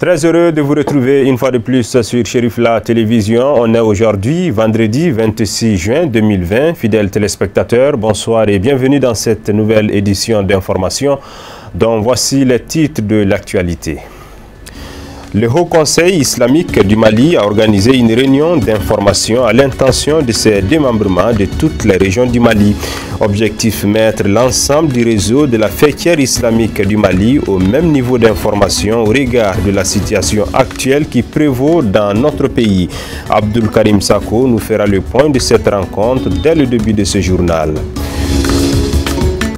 Très heureux de vous retrouver une fois de plus sur Chérif La Télévision. On est aujourd'hui, vendredi 26 juin 2020. Fidèles téléspectateurs, bonsoir et bienvenue dans cette nouvelle édition d'information dont voici les titres de l'actualité. Le Haut Conseil islamique du Mali a organisé une réunion d'information à l'intention de ses démembrements de toutes les régions du Mali. Objectif, mettre l'ensemble du réseau de la faîtière islamique du Mali au même niveau d'information au regard de la situation actuelle qui prévaut dans notre pays. Abdul Karim Sako nous fera le point de cette rencontre dès le début de ce journal.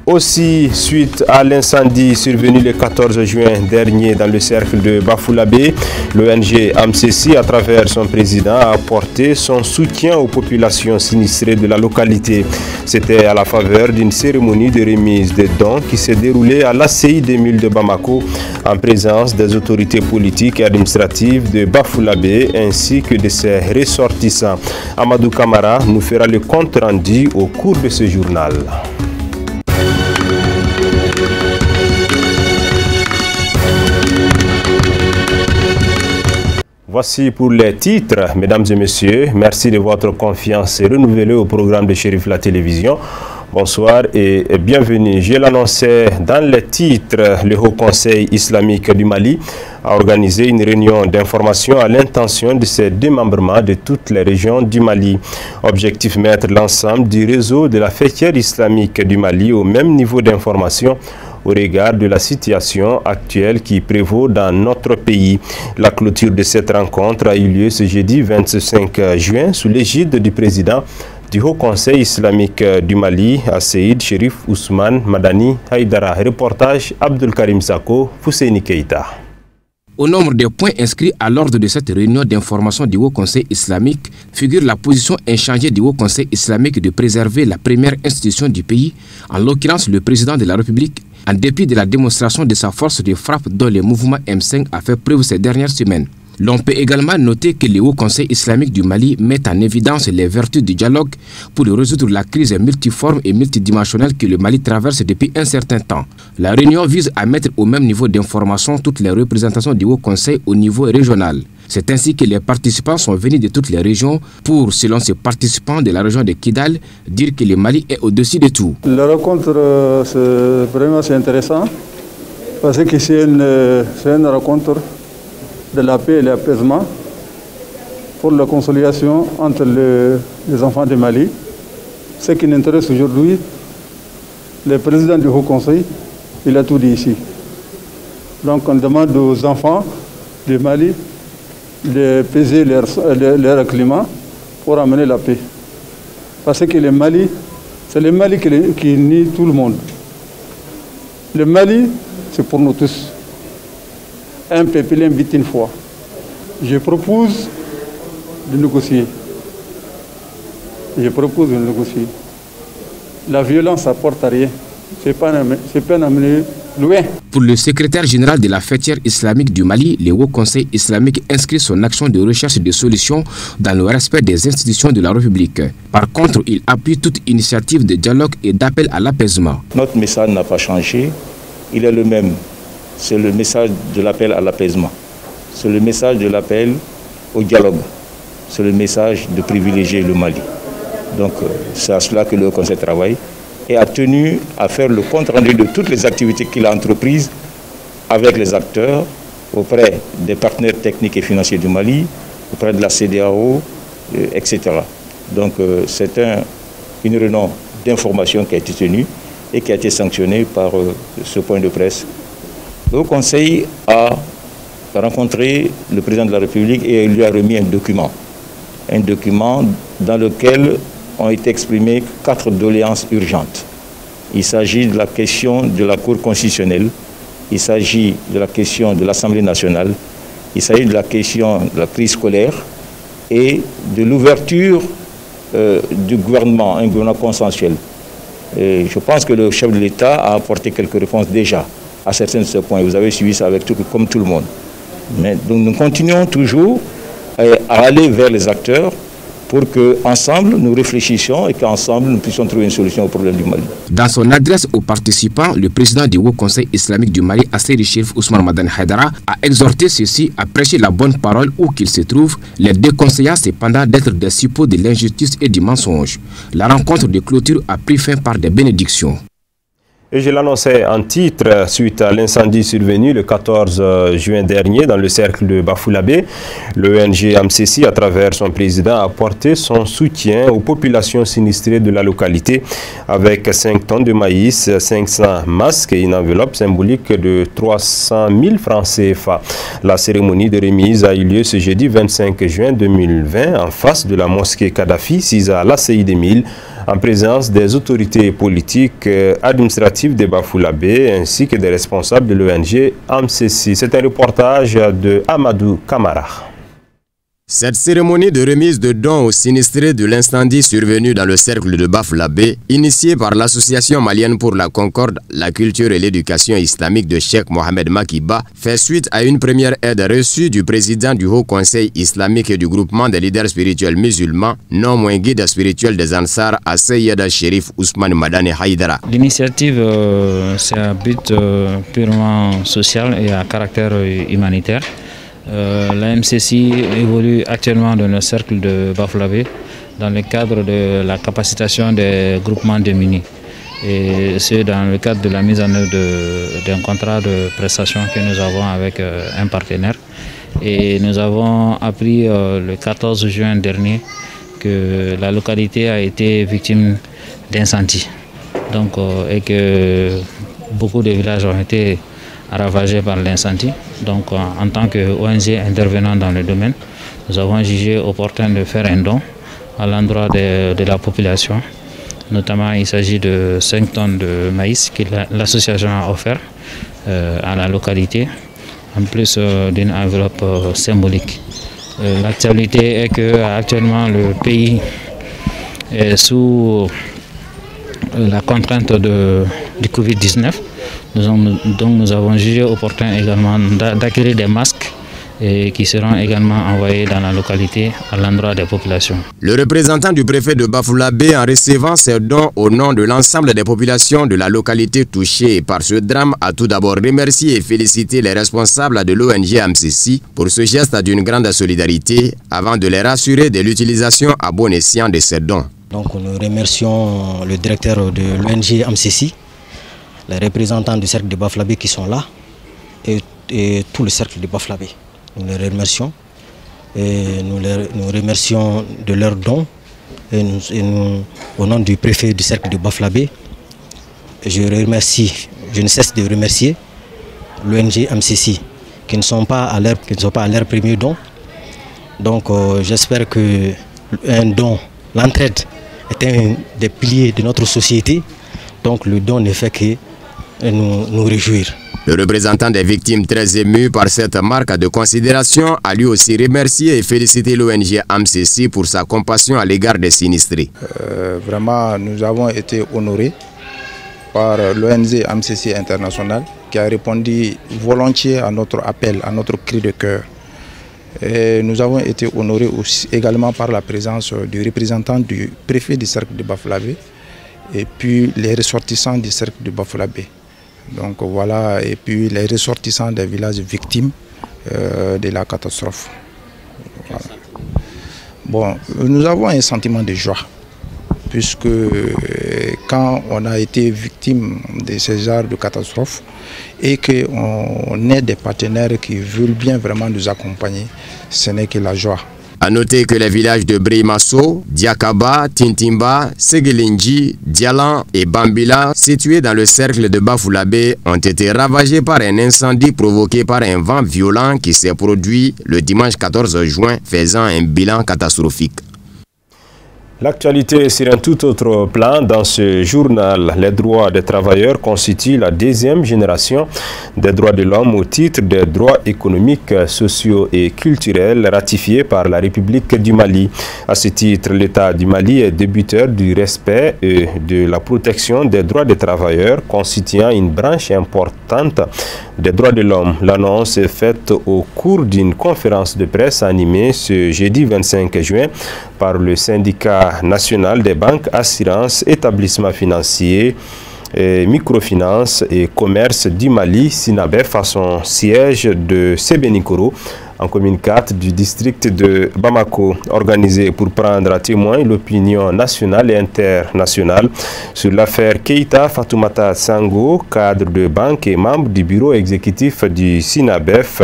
Aussi, suite à l'incendie survenu le 14 juin dernier dans le cercle de Bafoulabé, l'ONG AMCC, à travers son président, a apporté son soutien aux populations sinistrées de la localité. C'était à la faveur d'une cérémonie de remise de dons qui s'est déroulée à l'ACI des Mules de Bamako, en présence des autorités politiques et administratives de Bafoulabé ainsi que de ses ressortissants. Amadou Kamara nous fera le compte rendu au cours de ce journal. Voici pour les titres, mesdames et messieurs. Merci de votre confiance renouvelée au programme de Chérif La Télévision. Bonsoir et bienvenue. Je l'annonçais dans les titres, le Haut Conseil islamique du Mali a organisé une réunion d'information à l'intention de ses démembrements de toutes les régions du Mali. Objectif, mettre l'ensemble du réseau de la faîtière islamique du Mali au même niveau d'information au regard de la situation actuelle qui prévaut dans notre pays. La clôture de cette rencontre a eu lieu ce jeudi 25 juin sous l'égide du président du Haut Conseil islamique du Mali, Asseïd Chérif Ousmane Madani Haïdara. Reportage Abdul Karim Sako, Fousseini Keïta. Au nombre des points inscrits à l'ordre de cette réunion d'information du Haut Conseil islamique figure la position inchangée du Haut Conseil islamique de préserver la première institution du pays, en l'occurrence le président de la République, en dépit de la démonstration de sa force de frappe dont le mouvement M5 a fait preuve ces dernières semaines. L'on peut également noter que le Haut Conseil islamique du Mali met en évidence les vertus du dialogue pour résoudre la crise multiforme et multidimensionnelle que le Mali traverse depuis un certain temps. La réunion vise à mettre au même niveau d'information toutes les représentations du Haut Conseil au niveau régional. C'est ainsi que les participants sont venus de toutes les régions pour, selon ces participants de la région de Kidal, dire que le Mali est au-dessus de tout. La rencontre, c'est intéressant parce que c'est une rencontre de la paix et l'apaisement pour la consolidation entre les enfants du Mali. Ce qui nous intéresse aujourd'hui, le président du Haut Conseil, il a tout dit ici. Donc on demande aux enfants du Mali de peser leur climat pour amener la paix. Parce que le Mali, c'est le Mali qui unit tout le monde. Le Mali, c'est pour nous tous. Un peuple invite une fois. Je propose de négocier. La violence apporte à rien. C'est pas amené loin. Pour le secrétaire général de la faîtière islamique du Mali, le Haut Conseil islamique inscrit son action de recherche de solutions dans le respect des institutions de la République. Par contre, il appuie toute initiative de dialogue et d'appel à l'apaisement. Notre message n'a pas changé. Il est le même. C'est le message de l'appel à l'apaisement. C'est le message de l'appel au dialogue. C'est le message de privilégier le Mali. Donc c'est à cela que le Conseil travaille et a tenu à faire le compte rendu de toutes les activités qu'il a entreprises avec les acteurs, auprès des partenaires techniques et financiers du Mali, auprès de la CEDEAO, etc. Donc c'est une réunion d'information qui a été tenue et qui a été sanctionnée par ce point de presse. Le Haut Conseil a rencontré le président de la République et il lui a remis un document dans lequel ont été exprimées 4 doléances urgentes. Il s'agit de la question de la Cour constitutionnelle, il s'agit de la question de l'Assemblée nationale, il s'agit de la question de la crise scolaire et de l'ouverture du gouvernement, un gouvernement consensuel. Et je pense que le chef de l'État a apporté quelques réponses déjà à certains de ces points. Vous avez suivi ça comme tout le monde. Mais donc nous continuons toujours à aller vers les acteurs pour qu'ensemble nous réfléchissions et qu'ensemble nous puissions trouver une solution au problème du Mali. Dans son adresse aux participants, le président du Haut Conseil islamique du Mali, Asseydi Chérif Ousmane Madani Haïdara, a exhorté ceux-ci à prêcher la bonne parole où qu'ils se trouvent, les déconseillant cependant d'être des suppôts de l'injustice et du mensonge. La rencontre de clôture a pris fin par des bénédictions. Et je l'annonçais en titre, suite à l'incendie survenu le 14 juin dernier dans le cercle de Bafoullabé, l'ONG AMCC, à travers son président, a apporté son soutien aux populations sinistrées de la localité avec 5 tonnes de maïs, 500 masques et une enveloppe symbolique de 300 000 francs CFA. La cérémonie de remise a eu lieu ce jeudi 25 juin 2020 en face de la mosquée Kadhafi, 6 à l'ACI des Milles, en présence des autorités politiques, administratives de Bafoullabé ainsi que des responsables de l'ONG AMCC. C'est un reportage de Amadou Kamara. Cette cérémonie de remise de dons aux sinistrés de l'incendie survenu dans le cercle de Bafoullabé, initiée par l'Association malienne pour la concorde, la culture et l'éducation islamique de Cheikh Mohamed Makiba, fait suite à une première aide reçue du président du Haut Conseil islamique et du groupement des leaders spirituels musulmans, non moins guide spirituel des Ansar, à Seyeda Chérif Ousmane Madani Haïdara. L'initiative, c'est un but purement social et à caractère humanitaire. La MCC évolue actuellement dans le cercle de Bafoullabé dans le cadre de la capacitation des groupements démunis. Et c'est dans le cadre de la mise en œuvre d'un contrat de prestation que nous avons avec un partenaire. Et nous avons appris le 14 juin dernier que la localité a été victime d'incendie. Et que beaucoup de villages ont été ravagés par l'incendie. Donc en tant qu'ONG intervenant dans le domaine, nous avons jugé opportun de faire un don à l'endroit de la population. Notamment, il s'agit de 5 tonnes de maïs que l'association a offert à la localité, en plus d'une enveloppe symbolique. L'actualité est qu'actuellement le pays est sous la contrainte du Covid-19. Donc nous avons jugé opportun également d'acquérir des masques qui seront également envoyés dans la localité à l'endroit des populations. Le représentant du préfet de Bafoullabé, en recevant ces dons au nom de l'ensemble des populations de la localité touchée par ce drame, a tout d'abord remercié et félicité les responsables de l'ONG AMCC pour ce geste d'une grande solidarité avant de les rassurer de l'utilisation à bon escient de ces dons. Donc nous remercions le directeur de l'ONG AMCC, les représentants du cercle de Bafoullabé qui sont là et tout le cercle de Bafoullabé. Nous les remercions et nous remercions de leurs dons au nom du préfet du cercle de Bafoullabé. Je ne cesse de remercier l'ONG AMCC qui ne sont pas à leur premier don. Donc j'espère que l'entraide est un des piliers de notre société. Donc le don ne fait que nous réjouir. Le représentant des victimes, très ému par cette marque de considération, a lui aussi remercié et félicité l'ONG AMCC pour sa compassion à l'égard des sinistrés. Vraiment, nous avons été honorés par l'ONG AMCC International qui a répondu volontiers à notre appel, à notre cri de cœur. Et nous avons été honorés aussi, également par la présence du représentant du préfet du cercle de Bafoullabé et puis les ressortissants du cercle de Bafoullabé. Donc voilà, et puis les ressortissants des villages victimes de la catastrophe. Voilà. Bon, nous avons un sentiment de joie, puisque quand on a été victime de ce genre de catastrophe et qu'on est des partenaires qui veulent bien vraiment nous accompagner, ce n'est que la joie. A noter que les villages de Breimasso, Diakaba, Tintimba, Seguelinji, Dialan et Bambila, situés dans le cercle de Bafoullabé, ont été ravagés par un incendie provoqué par un vent violent qui s'est produit le dimanche 14 juin, faisant un bilan catastrophique. L'actualité sur un tout autre plan. Dans ce journal, les droits des travailleurs constituent la deuxième génération des droits de l'homme au titre des droits économiques, sociaux et culturels ratifiés par la République du Mali. À ce titre, l'État du Mali est débiteur du respect et de la protection des droits des travailleurs, constituant une branche importante des droits de l'homme. L'annonce est faite au cours d'une conférence de presse animée ce jeudi 25 juin par le syndicat national des banques, assurances, établissements financiers, microfinance et commerce du Mali, SINABEF, à son siège de Sébenikoro, en commune 4 du district de Bamako, organisé pour prendre à témoin l'opinion nationale et internationale sur l'affaire Keita Fatoumata Sango, cadre de banque et membre du bureau exécutif du SINABEF.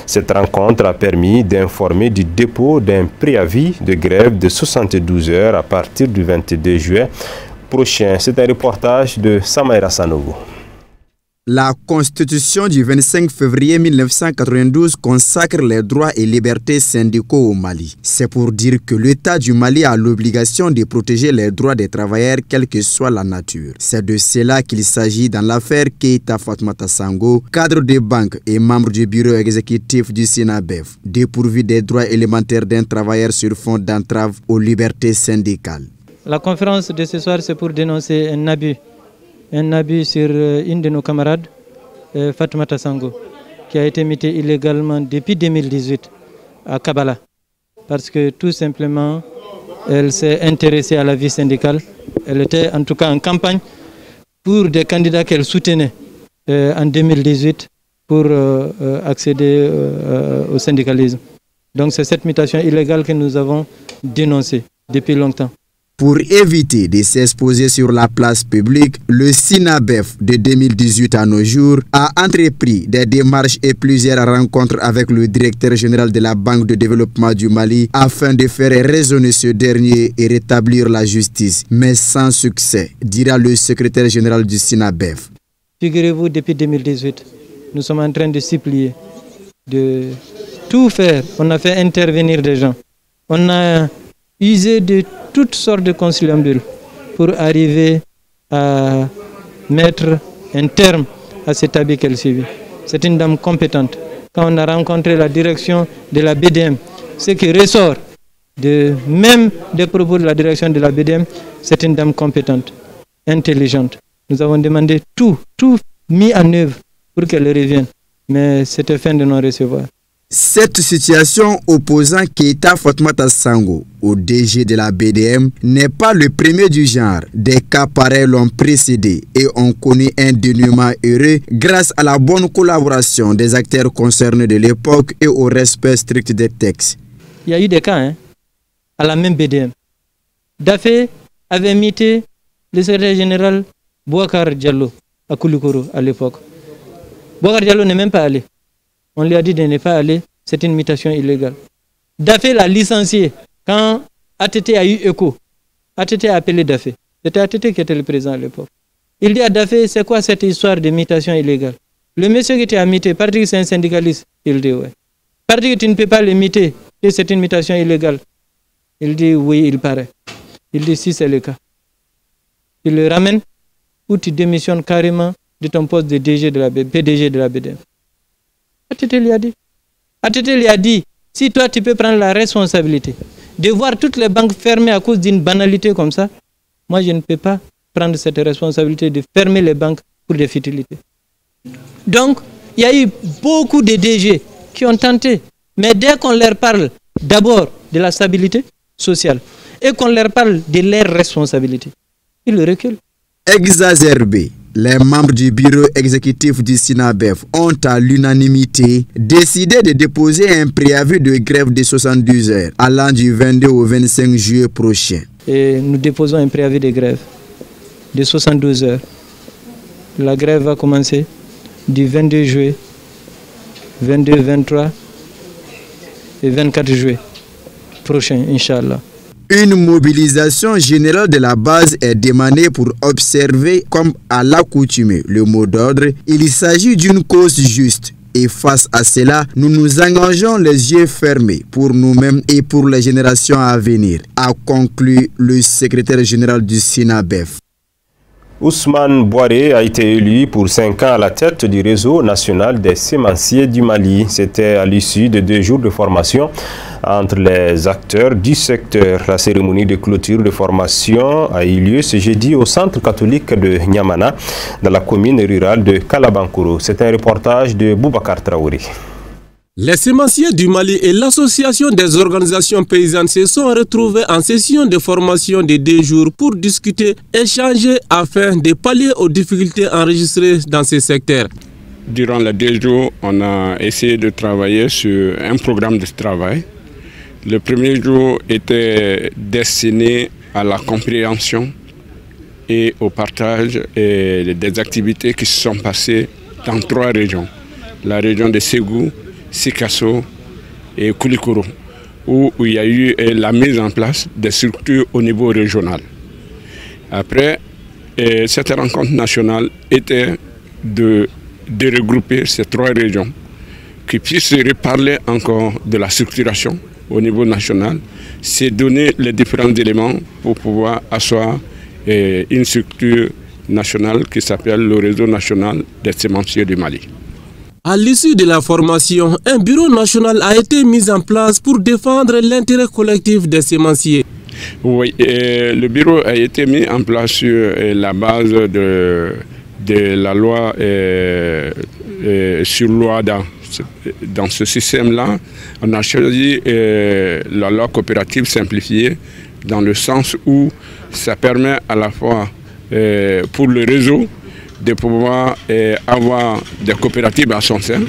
Cette rencontre a permis d'informer du dépôt d'un préavis de grève de 72 heures à partir du 22 juin prochain. C'est un reportage de Samaïra Sanogo. La Constitution du 25 février 1992 consacre les droits et libertés syndicaux au Mali. C'est pour dire que l'État du Mali a l'obligation de protéger les droits des travailleurs, quelle que soit la nature. C'est de cela qu'il s'agit dans l'affaire Keita Fatoumata Sango, cadre de banque et membre du bureau exécutif du SINABEF, dépourvu des droits élémentaires d'un travailleur sur fond d'entrave aux libertés syndicales. La conférence de ce soir, c'est pour dénoncer un abus sur une de nos camarades, Fatoumata Sango, qui a été mutée illégalement depuis 2018 à Kabbalah. Parce que tout simplement, elle s'est intéressée à la vie syndicale. Elle était en tout cas en campagne pour des candidats qu'elle soutenait en 2018 pour accéder au syndicalisme. Donc c'est cette mutation illégale que nous avons dénoncée depuis longtemps. Pour éviter de s'exposer sur la place publique, le SINABEF de 2018 à nos jours a entrepris des démarches et plusieurs rencontres avec le directeur général de la Banque de développement du Mali afin de faire raisonner ce dernier et rétablir la justice, mais sans succès, dira le secrétaire général du SINABEF. Figurez-vous, depuis 2018, nous sommes en train de supplier, de tout faire. On a fait intervenir des gens. On a usé de toutes sortes de conciliabules pour arriver à mettre un terme à cet abus qu'elle subit. C'est une dame compétente. Quand on a rencontré la direction de la BDM, ce qui ressort même des propos de la direction de la BDM, c'est une dame compétente, intelligente. Nous avons demandé tout mis en œuvre pour qu'elle revienne, mais c'était fin de non-recevoir. Cette situation opposant Keita Fatoumata Sango au DG de la BDM n'est pas le premier du genre. Des cas pareils l'ont précédé et ont connu un dénouement heureux grâce à la bonne collaboration des acteurs concernés de l'époque et au respect strict des textes. Il y a eu des cas à la même BDM. Dafé avait muté le secrétaire général Bouakar Diallo à Koulikoro à l'époque. Bouakar Diallo n'est même pas allé. On lui a dit de ne pas aller, c'est une mutation illégale. Dafé l'a licencié quand ATT a eu écho. ATT a appelé Dafé. C'était ATT qui était le président à l'époque. Il dit à Dafé, c'est quoi cette histoire de mutation illégale? Le monsieur qui t'a muté, parce que c'est un syndicaliste, il dit ouais. Parce que tu ne peux pas le muter, et c'est une mutation illégale. Il dit oui, il paraît. Il dit si c'est le cas. Il le ramène ou tu démissionnes carrément de ton poste de PDG de la BDM. ATT lui a dit. ATT lui a dit, si toi tu peux prendre la responsabilité de voir toutes les banques fermées à cause d'une banalité comme ça, moi je ne peux pas prendre cette responsabilité de fermer les banques pour des futilités. Donc, il y a eu beaucoup de DG qui ont tenté, mais dès qu'on leur parle d'abord de la stabilité sociale et qu'on leur parle de leurs responsabilités, ils reculent. Exacerbé, les membres du bureau exécutif du SINABEF ont à l'unanimité décidé de déposer un préavis de grève de 72 heures allant du 22 au 25 juillet prochain. Et nous déposons un préavis de grève de 72 heures. La grève va commencer du 22 juillet, 22, 23 et 24 juillet prochain, Inch'Allah. Une mobilisation générale de la base est demandée pour observer comme à l'accoutumée le mot d'ordre. Il s'agit d'une cause juste et face à cela, nous nous engageons les yeux fermés pour nous-mêmes et pour les générations à venir, a conclu le secrétaire général du SINABEF. Ousmane Boiré a été élu pour 5 ans à la tête du réseau national des sémenciers du Mali. C'était à l'issue de 2 jours de formation entre les acteurs du secteur. La cérémonie de clôture de formation a eu lieu ce jeudi au centre catholique de Niamana, dans la commune rurale de Kalabankoro. C'est un reportage de Boubacar Traoré. Les sémenciers du Mali et l'association des organisations paysannes se sont retrouvés en session de formation de 2 jours pour discuter, échanger afin de pallier aux difficultés enregistrées dans ces secteurs. Durant les 2 jours, on a essayé de travailler sur un programme de travail. Le premier jour était destiné à la compréhension et au partage des activités qui se sont passées dans 3 régions. La région de Ségou, Sikasso et Koulikoro, où il y a eu la mise en place des structures au niveau régional. Après, cette rencontre nationale était de regrouper ces 3 régions qui puissent reparler encore de la structuration au niveau national, c'est donner les différents éléments pour pouvoir asseoir une structure nationale qui s'appelle le réseau national des sémenciers du Mali. À l'issue de la formation, un bureau national a été mis en place pour défendre l'intérêt collectif des sémenciers. Oui, le bureau a été mis en place sur la base de la loi sur l'OADA. Dans ce système-là, on a choisi la loi coopérative simplifiée dans le sens où ça permet à la fois pour le réseau de pouvoir avoir des coopératives à son sein,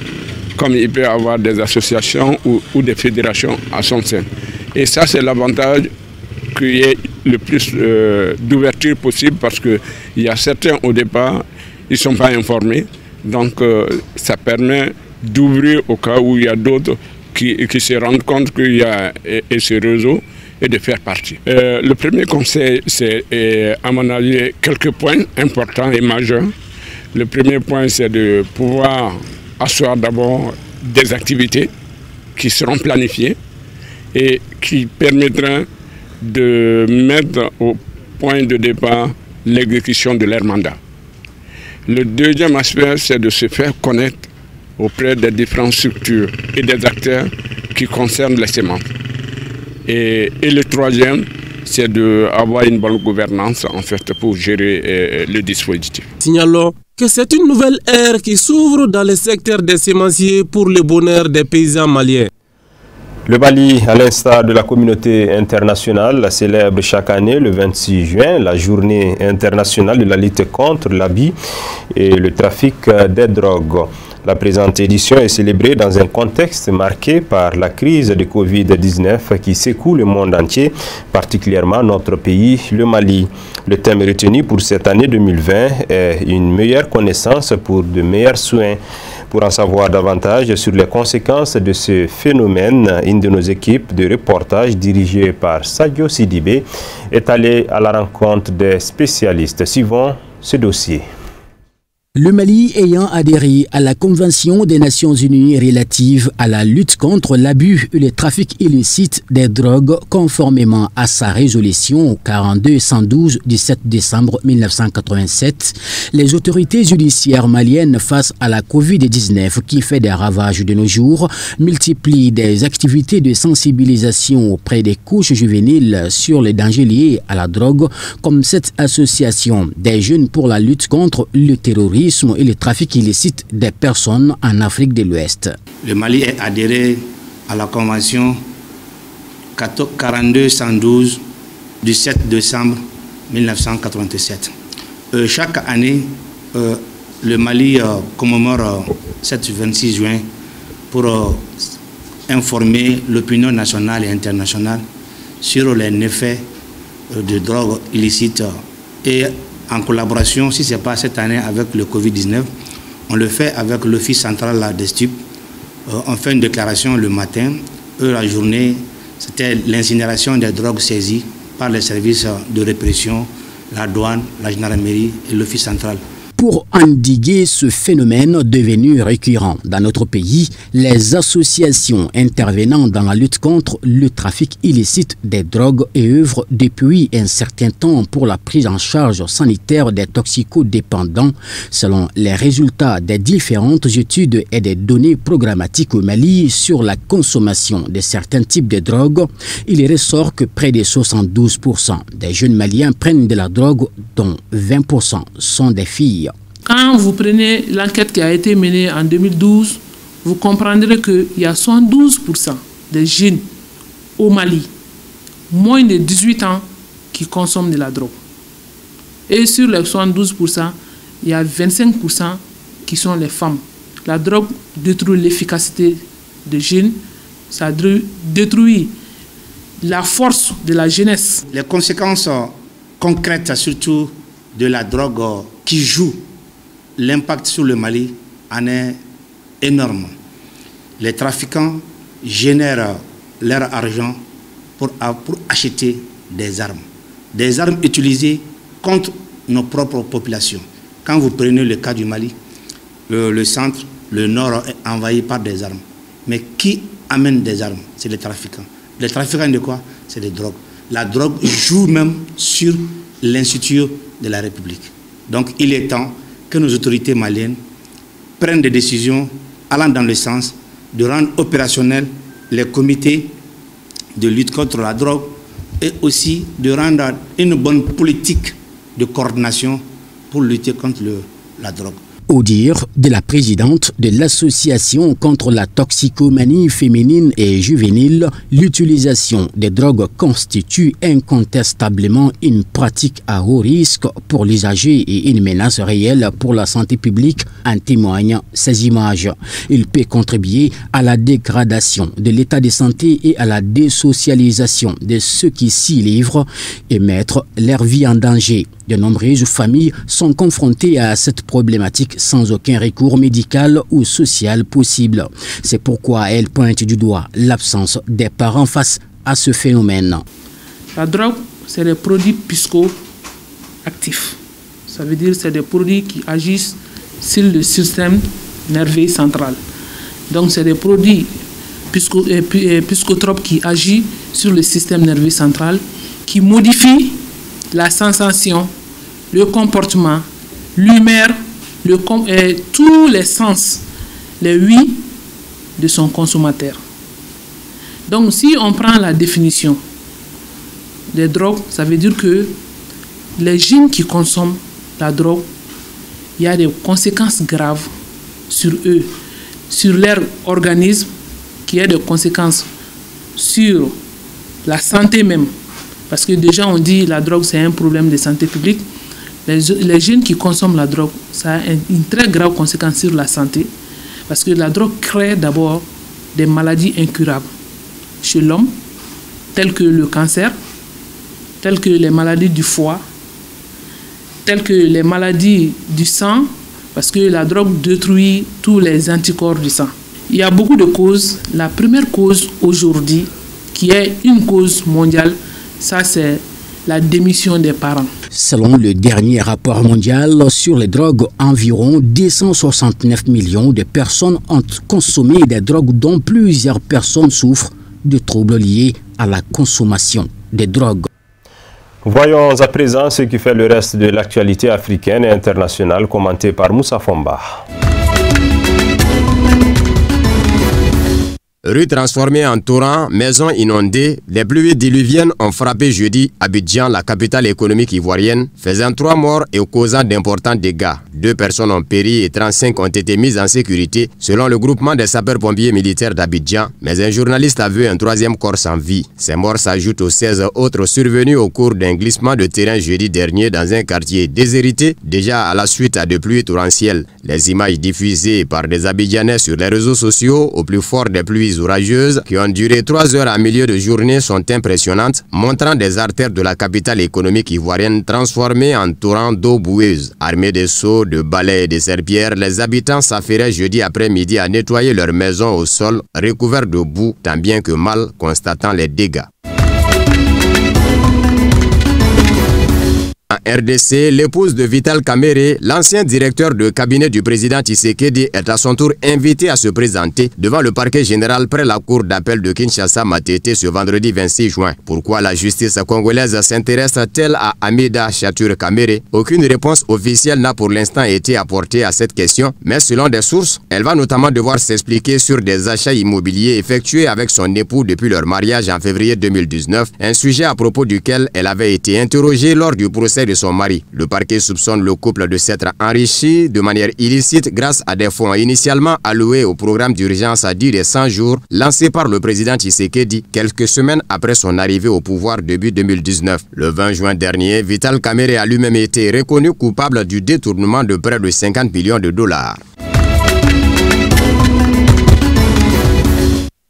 comme il peut avoir des associations ou des fédérations à son sein. Et ça, c'est l'avantage qu'il y ait le plus d'ouverture possible, parce qu'il y a certains au départ, ils ne sont pas informés. Donc ça permet d'ouvrir au cas où il y a d'autres qui se rendent compte qu'il y a ce réseau et de faire partie. Le premier conseil, c'est à mon avis quelques points importants et majeurs. Le premier point, c'est de pouvoir asseoir d'abord des activités qui seront planifiées et qui permettront de mettre au point de départ l'exécution de leur mandat. Le deuxième aspect, c'est de se faire connaître auprès des différentes structures et des acteurs qui concernent les semences. Et le troisième, c'est d'avoir une bonne gouvernance en fait, pour gérer le dispositif. Signalons que c'est une nouvelle ère qui s'ouvre dans le secteur des sémenciers pour le bonheur des paysans maliens. Le Mali, à l'instar de la communauté internationale, célèbre chaque année le 26 juin la journée internationale de la lutte contre l'abus et le trafic des drogues. La présente édition est célébrée dans un contexte marqué par la crise de Covid-19 qui secoue le monde entier, particulièrement notre pays, le Mali. Le thème retenu pour cette année 2020 est une meilleure connaissance pour de meilleurs soins. Pour en savoir davantage sur les conséquences de ce phénomène, une de nos équipes de reportage dirigée par Sadio Sidibé est allée à la rencontre des spécialistes. Suivons ce dossier. Le Mali ayant adhéré à la Convention des Nations Unies relative à la lutte contre l'abus et le trafic illicite des drogues, conformément à sa résolution 42-112 du 7 décembre 1987, les autorités judiciaires maliennes face à la Covid-19 qui fait des ravages de nos jours multiplient des activités de sensibilisation auprès des couches juvéniles sur les dangers liés à la drogue, comme cette association des jeunes pour la lutte contre le terrorisme et le trafic illicite des personnes en Afrique de l'Ouest. Le Mali est adhéré à la Convention 42-112 du 7 décembre 1987. Chaque année, le Mali commémore cette 26 juin pour informer l'opinion nationale et internationale sur les méfaits de drogue illicite et en collaboration, si ce n'est pas cette année avec le Covid-19, on le fait avec l'Office central des stupes. On fait une déclaration le matin. La journée, c'était l'incinération des drogues saisies par les services de répression, la douane, la gendarmerie et l'Office central. Pour endiguer ce phénomène devenu récurrent dans notre pays, les associations intervenant dans la lutte contre le trafic illicite des drogues œuvrent depuis un certain temps pour la prise en charge sanitaire des toxicodépendants. Selon les résultats des différentes études et des données programmatiques au Mali sur la consommation de certains types de drogues, il ressort que près de 72% des jeunes Maliens prennent de la drogue, dont 20% sont des filles. Quand vous prenez l'enquête qui a été menée en 2012, vous comprendrez qu'il y a 72% des jeunes au Mali, moins de 18 ans, qui consomment de la drogue. Et sur les 72%, il y a 25% qui sont les femmes. La drogue détruit l'efficacité des jeunes, ça détruit la force de la jeunesse. Les conséquences concrètes, surtout de la drogue qui joue, l'impact sur le Mali en est énorme. Les trafiquants génèrent leur argent pour acheter des armes utilisées contre nos propres populations. Quand vous prenez le cas du Mali, le centre, le nord est envahi par des armes. Mais qui amène des armes? C'est les trafiquants. Les trafiquants de quoi? C'est des drogues. La drogue joue même sur l'institut de la République. Donc il est temps que nos autorités maliennes prennent des décisions allant dans le sens de rendre opérationnels les comités de lutte contre la drogue et aussi de rendre une bonne politique de coordination pour lutter contre la drogue. Au dire de la présidente de l'association contre la toxicomanie féminine et juvénile, l'utilisation des drogues constitue incontestablement une pratique à haut risque pour l'usager et une menace réelle pour la santé publique, en témoignent ces images. Il peut contribuer à la dégradation de l'état de santé et à la désocialisation de ceux qui s'y livrent et mettre leur vie en danger. De nombreuses familles sont confrontées à cette problématique sans aucun recours médical ou social possible. C'est pourquoi elle pointe du doigt l'absence des parents face à ce phénomène. La drogue, c'est des produits psychoactifs. Ça veut dire que c'est des produits qui agissent sur le système nerveux central. Donc c'est des produits psychotropes qui agissent sur le système nerveux central, qui modifient la sensation, le comportement, l'humeur, tous les sens, les huit de son consommateur. Donc si on prend la définition des drogues, ça veut dire que les jeunes qui consomment la drogue, il y a des conséquences graves sur eux, sur leur organisme, qui a des conséquences sur la santé même. Parce que déjà on dit que la drogue c'est un problème de santé publique. Les jeunes qui consomment la drogue, ça a une très grave conséquence sur la santé. Parce que la drogue crée d'abord des maladies incurables chez l'homme, telles que le cancer, telles que les maladies du foie, telles que les maladies du sang, parce que la drogue détruit tous les anticorps du sang. Il y a beaucoup de causes. La première cause aujourd'hui, qui est une cause mondiale, ça c'est la démission des parents. Selon le dernier rapport mondial sur les drogues, environ 269 millions de personnes ont consommé des drogues, dont plusieurs personnes souffrent de troubles liés à la consommation des drogues. Voyons à présent ce qui fait le reste de l'actualité africaine et internationale, commenté par Moussa Fomba. Rue transformée en torrent, maisons inondées, les pluies diluviennes ont frappé jeudi Abidjan, la capitale économique ivoirienne, faisant 3 morts et causant d'importants dégâts. 2 personnes ont péri et 35 ont été mises en sécurité, selon le groupement des sapeurs-pompiers militaires d'Abidjan, mais un journaliste a vu un 3e corps sans vie. Ces morts s'ajoutent aux 16 autres survenus au cours d'un glissement de terrain jeudi dernier dans un quartier déshérité, déjà à la suite de pluies torrentielles. Les images diffusées par des Abidjanais sur les réseaux sociaux au plus fort des pluies orageuses qui ont duré 3 heures en milieu de journée sont impressionnantes, montrant des artères de la capitale économique ivoirienne transformées en torrents d'eau boueuse. Armés de seaux, de balais et de serpillères, les habitants s'affairaient jeudi après-midi à nettoyer leurs maisons au sol, recouverts de boue, tant bien que mal, constatant les dégâts. En RDC, l'épouse de Vital Kamerhe, l'ancien directeur de cabinet du président Tshisekedi, est à son tour invitée à se présenter devant le parquet général près la cour d'appel de Kinshasa Matete ce vendredi 26 juin. Pourquoi la justice congolaise s'intéresse-t-elle à Amida Chatur Kamerhe? Aucune réponse officielle n'a pour l'instant été apportée à cette question, mais selon des sources, elle va notamment devoir s'expliquer sur des achats immobiliers effectués avec son époux depuis leur mariage en février 2019, un sujet à propos duquel elle avait été interrogée lors du procès de son mari. Le parquet soupçonne le couple de s'être enrichi de manière illicite grâce à des fonds initialement alloués au programme d'urgence à durée 100 jours lancé par le président Tshisekedi quelques semaines après son arrivée au pouvoir début 2019. Le 20 juin dernier, Vital Kamerhe a lui-même été reconnu coupable du détournement de près de 50 millions de dollars.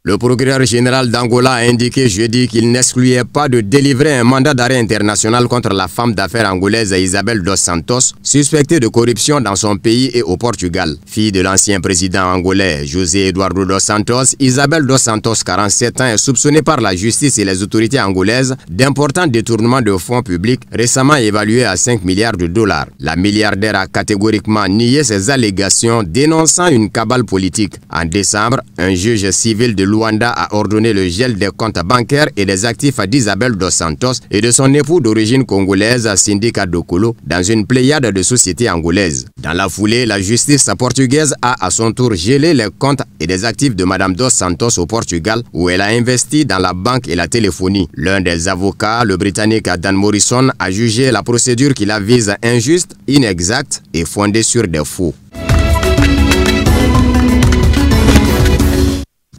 Le procureur général d'Angola a indiqué jeudi qu'il n'excluait pas de délivrer un mandat d'arrêt international contre la femme d'affaires angolaise Isabel dos Santos, suspectée de corruption dans son pays et au Portugal. Fille de l'ancien président angolais José Eduardo dos Santos, Isabel dos Santos, 47 ans, est soupçonnée par la justice et les autorités angolaises d'importants détournements de fonds publics récemment évalués à 5 milliards de dollars. La milliardaire a catégoriquement nié ces allégations, dénonçant une cabale politique. En décembre, un juge civil de Luanda a ordonné le gel des comptes bancaires et des actifs d'Isabel dos Santos et de son époux d'origine congolaise Sindika Dokolo dans une pléiade de sociétés angolaises. Dans la foulée, la justice portugaise a à son tour gelé les comptes et des actifs de Madame dos Santos au Portugal où elle a investi dans la banque et la téléphonie. L'un des avocats, le Britannique Dan Morrison, a jugé la procédure qui la vise injuste, inexacte et fondée sur des faux.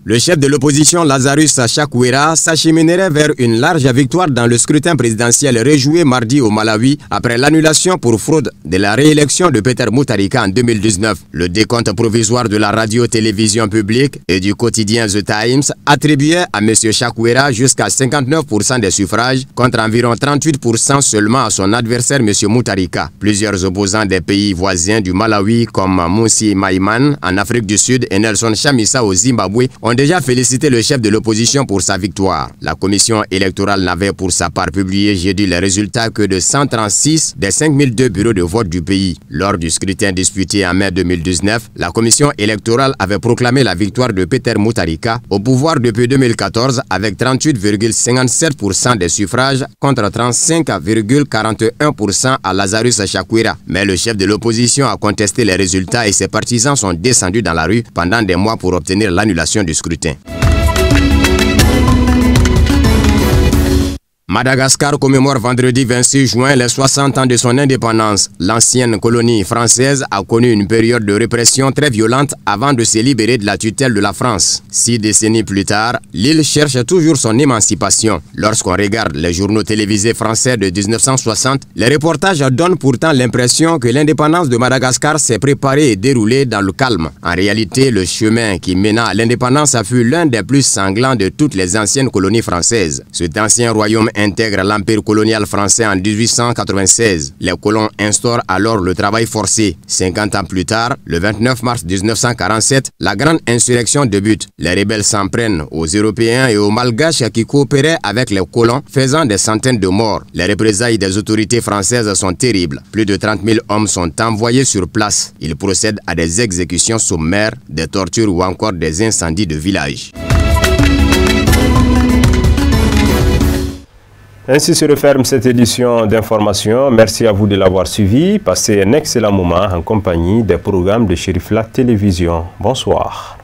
Le chef de l'opposition Lazarus Chakwera s'acheminerait vers une large victoire dans le scrutin présidentiel rejoué mardi au Malawi après l'annulation pour fraude de la réélection de Peter Mutharika en 2019. Le décompte provisoire de la radio-télévision publique et du quotidien The Times attribuait à M. Chakwera jusqu'à 59% des suffrages contre environ 38% seulement à son adversaire M. Mutharika. Plusieurs opposants des pays voisins du Malawi comme Mmusi Maïman en Afrique du Sud et Nelson Chamisa au Zimbabwe ont déjà félicité le chef de l'opposition pour sa victoire. La commission électorale n'avait pour sa part publié jeudi les résultats que de 136 des 5002 bureaux de vote du pays. Lors du scrutin disputé en mai 2019, la commission électorale avait proclamé la victoire de Peter Mutharika au pouvoir depuis 2014 avec 38,57% des suffrages contre 35,41% à Lazarus Chakwera. Mais le chef de l'opposition a contesté les résultats et ses partisans sont descendus dans la rue pendant des mois pour obtenir l'annulation du scrutin. Madagascar commémore vendredi 26 juin les 60 ans de son indépendance. L'ancienne colonie française a connu une période de répression très violente avant de se libérer de la tutelle de la France. 6 décennies plus tard, l'île cherche toujours son émancipation. Lorsqu'on regarde les journaux télévisés français de 1960, les reportages donnent pourtant l'impression que l'indépendance de Madagascar s'est préparée et déroulée dans le calme. En réalité, le chemin qui mena à l'indépendance fut l'un des plus sanglants de toutes les anciennes colonies françaises. Cet ancien royaume intègre l'empire colonial français en 1896. Les colons instaurent alors le travail forcé. 50 ans plus tard, le 29 mars 1947, la grande insurrection débute. Les rebelles s'en prennent aux Européens et aux Malgaches qui coopéraient avec les colons, faisant des centaines de morts. Les représailles des autorités françaises sont terribles. Plus de 30 000 hommes sont envoyés sur place. Ils procèdent à des exécutions sommaires, des tortures ou encore des incendies de villages. Ainsi se referme cette édition d'information. Merci à vous de l'avoir suivi. Passez un excellent moment en compagnie des programmes de Chérif La Télévision. Bonsoir.